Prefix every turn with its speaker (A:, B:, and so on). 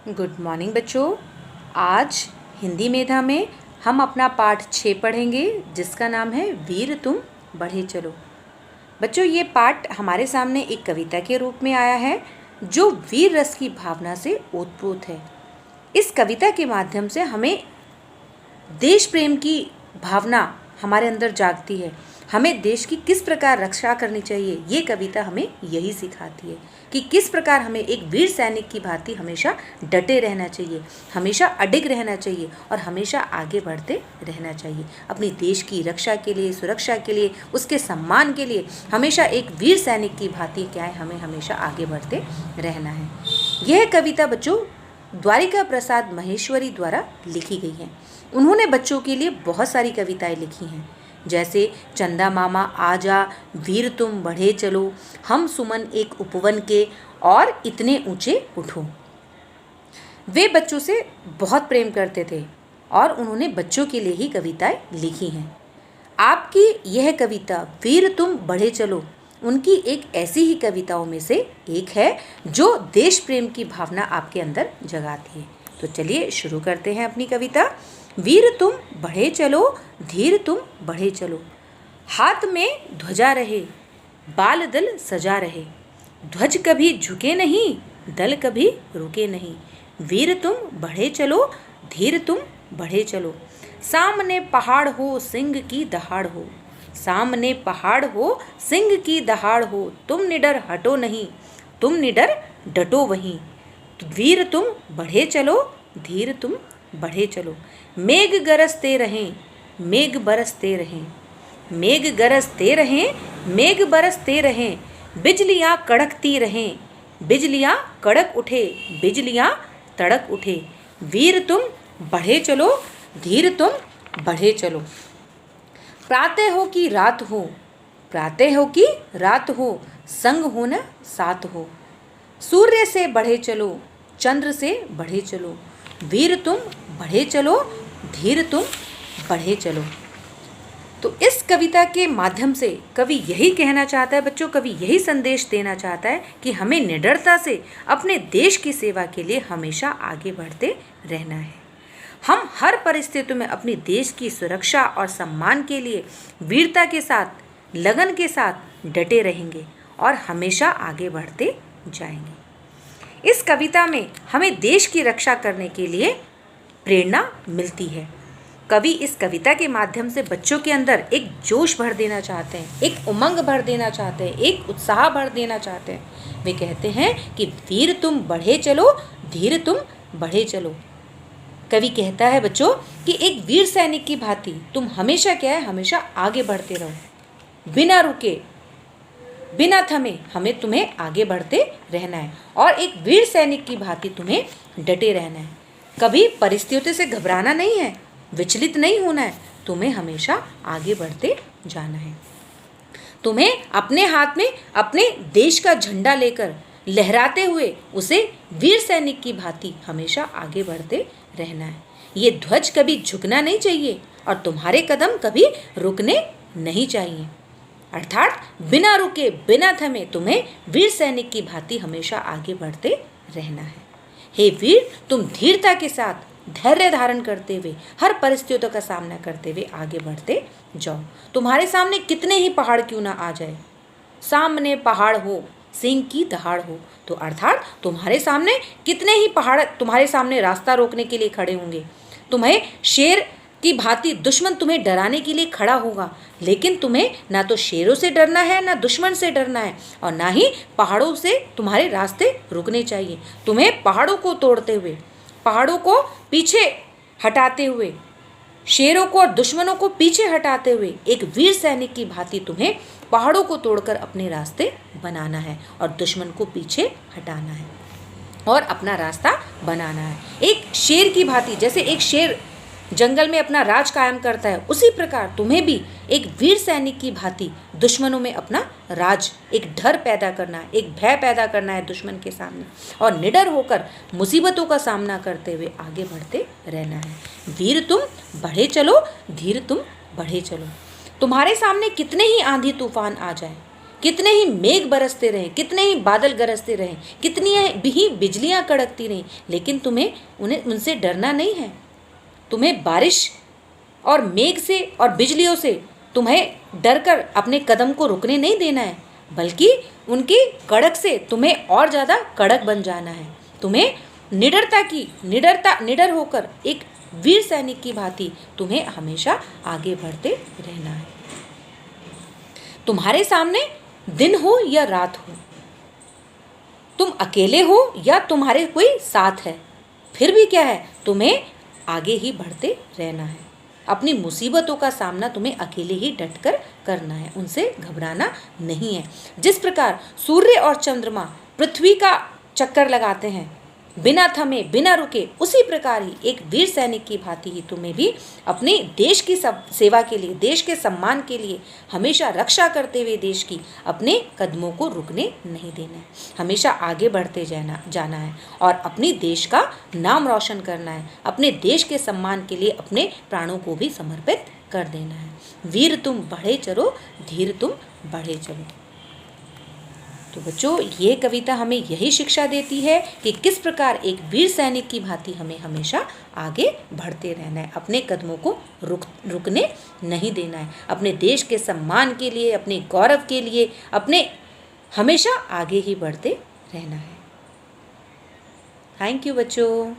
A: Good morning बच्चों। आज हिंदी मेधा में हम अपना पाठ 6 पढ़ेंगे जिसका नाम है वीर तुम बढ़े चलो। बच्चों, ये पाठ हमारे सामने एक कविता के रूप में आया है जो वीर रस की भावना से ओतप्रोत है। इस कविता के माध्यम से हमें देश प्रेम की भावना हमारे अंदर जागती है। हमें देश की किस प्रकार रक्षा करनी चाहिए, ये कविता हमें यही सिखाती है कि किस प्रकार हमें एक वीर सैनिक की भांति हमेशा डटे रहना चाहिए, हमेशा अडिग रहना चाहिए और हमेशा आगे बढ़ते रहना चाहिए। अपनी देश की रक्षा के लिए, सुरक्षा के लिए, उसके सम्मान के लिए हमेशा एक वीर सैनिक की भांति क्या है, हमें हमेशा आगे बढ़ते रहना है। यह कविता बच्चों द्वारिका प्रसाद महेश्वरी द्वारा लिखी गई है। उन्होंने बच्चों के लिए बहुत सारी कविताएं लिखी हैं, जैसे चंदा मामा आजा, वीर तुम बढ़े चलो, हम सुमन एक उपवन के और इतने ऊंचे उठो। वे बच्चों से बहुत प्रेम करते थे और उन्होंने बच्चों के लिए ही कविताएं लिखी हैं। आपकी यह कविता वीर तुम बढ़े चलो उनकी एक ऐसी ही कविताओं में से एक है जो देश प्रेम की भावना आपके अंदर जगाती है। तो चलिए शुरू करते हैं अपनी कविता। वीर तुम बढ़े चलो, धीर तुम बढ़े चलो, हाथ में ध्वजा रहे, बाल दल सजा रहे, ध्वज कभी झुके नहीं, दल कभी रुके नहीं। वीर तुम बढ़े चलो, धीर तुम बढ़े चलो, सामने पहाड़ हो सिंह की दहाड़ हो, सामने पहाड़ हो सिंह की दहाड़ हो, तुम निडर हटो नहीं, तुम निडर डटो वहीं। वीर तुम बढ़े चलो, धीर तुम बढ़े चलो, मेघ गरजते रहें, मेघ बरसते रहें, मेघ गरजते रहें, मेघ बरसते रहें, बिजलियाँ कड़कती रहें, बिजलियाँ कड़क उठे, बिजलियाँ तड़क उठे। वीर तुम बढ़े चलो, धीर तुम बढ़े चलो, प्रातः हो कि रात हो, प्रातः हो कि रात हो, संग हो न साथ हो, सूर्य से बढ़े चलो, चंद्र से बढ़े चलो, वीर तुम बढ़े चलो, धीर तुम बढ़े चलो। तो इस कविता के माध्यम से कवि यही कहना चाहता है बच्चों, कवि यही संदेश देना चाहता है कि हमें निडरता से अपने देश की सेवा के लिए हमेशा आगे बढ़ते रहना है। हम हर परिस्थिति में अपने देश की सुरक्षा और सम्मान के लिए वीरता के साथ, लगन के साथ डटे रहेंगे और हमेशा आगे बढ़ते जाएंगे। इस कविता में हमें देश की रक्षा करने के लिए प्रेरणा मिलती है। कवि इस कविता के माध्यम से बच्चों के अंदर एक जोश भर देना चाहते हैं, एक उमंग भर देना चाहते हैं, एक उत्साह भर देना चाहते हैं। वे कहते हैं कि वीर तुम बढ़े चलो, धीर तुम बढ़े चलो। कवि कहता है बच्चों कि एक वीर सैनिक की भांति तुम हमेशा क्या है, हमेशा आगे बढ़ते रहो, बिना रुके, बिना थमे हमें तुम्हें आगे बढ़ते रहना है और एक वीर सैनिक की भांति तुम्हें डटे रहना है। कभी परिस्थितियों से घबराना नहीं है, विचलित नहीं होना है, तुम्हें हमेशा आगे बढ़ते जाना है। तुम्हें अपने हाथ में अपने देश का झंडा लेकर लहराते हुए उसे वीर सैनिक की भांति हमेशा आगे बढ़ते रहना है। ये ध्वज कभी झुकना नहीं चाहिए और तुम्हारे कदम कभी रुकने नहीं चाहिए, अर्थात बिना रुके, बिना थमे तुम्हें वीर सैनिक की भांति हमेशा आगे बढ़ते रहना है। हे वीर, तुम धीरता के साथ धैर्य धारण करते हुए हर परिस्थितियों का सामना करते हुए आगे बढ़ते जाओ। तुम्हारे सामने कितने ही पहाड़ क्यों ना आ जाए, सामने पहाड़ हो सिंह की दहाड़ हो, तो अर्थात तुम्हारे सामने कितने ही पहाड़ तुम्हारे सामने रास्ता रोकने के लिए खड़े होंगे, तुम्हें शेर की भांति दुश्मन तुम्हें डराने के लिए खड़ा होगा, लेकिन तुम्हें ना तो शेरों से डरना है, ना दुश्मन से डरना है और ना ही पहाड़ों से तुम्हारे रास्ते रुकने चाहिए। तुम्हें पहाड़ों को तोड़ते हुए, पहाड़ों को पीछे हटाते हुए, शेरों को और दुश्मनों को पीछे हटाते हुए एक वीर सैनिक की भांति तुम्हें पहाड़ों को तोड़कर अपने रास्ते बनाना है और दुश्मन को पीछे हटाना है और अपना रास्ता बनाना है। एक शेर की भांति, जैसे एक शेर जंगल में अपना राज कायम करता है, उसी प्रकार तुम्हें भी एक वीर सैनिक की भांति दुश्मनों में अपना राज, एक डर पैदा करना है, एक भय पैदा करना है दुश्मन के सामने और निडर होकर मुसीबतों का सामना करते हुए आगे बढ़ते रहना है। वीर तुम बढ़े चलो, धीर तुम बढ़े चलो। तुम्हारे सामने कितने ही आंधी तूफान आ जाए, कितने ही मेघ बरसते रहें, कितने ही बादल गरजते रहें, कितनी ही बिजलियां कड़कती रहें, लेकिन तुम्हें उनसे डरना नहीं है। तुम्हें बारिश और मेघ से और बिजलियों से तुम्हें डरकर अपने कदम को रुकने नहीं देना है, बल्कि उनकी कड़क से तुम्हें और ज़्यादा कड़क बन जाना है। तुम्हें निडर होकर एक वीर सैनिक की भांति तुम्हें हमेशा आगे बढ़ते रहना है। तुम्हारे सामने दिन हो या रात हो, तुम अकेले हो या तुम्हारे कोई साथ है, फिर भी क्या है, तुम्हें आगे ही बढ़ते रहना है। अपनी मुसीबतों का सामना तुम्हें अकेले ही डटकर करना है, उनसे घबराना नहीं है। जिस प्रकार सूर्य और चंद्रमा पृथ्वी का चक्कर लगाते हैं बिना थमे बिना रुके, उसी प्रकार ही एक वीर सैनिक की भांति ही तुम्हें भी अपने देश की सेवा के लिए, देश के सम्मान के लिए, हमेशा रक्षा करते हुए देश की अपने कदमों को रुकने नहीं देना है। हमेशा आगे बढ़ते जाना है और अपने देश का नाम रोशन करना है। अपने देश के सम्मान के लिए अपने प्राणों को भी समर्पित कर देना है। वीर तुम बढ़े चलो, धीर तुम बढ़े चलो। तो बच्चों, ये कविता हमें यही शिक्षा देती है कि किस प्रकार एक वीर सैनिक की भांति हमें हमेशा आगे बढ़ते रहना है, अपने कदमों को रुकने नहीं देना है। अपने देश के सम्मान के लिए, अपने गौरव के लिए, अपने हमेशा आगे ही बढ़ते रहना है। थैंक यू बच्चों।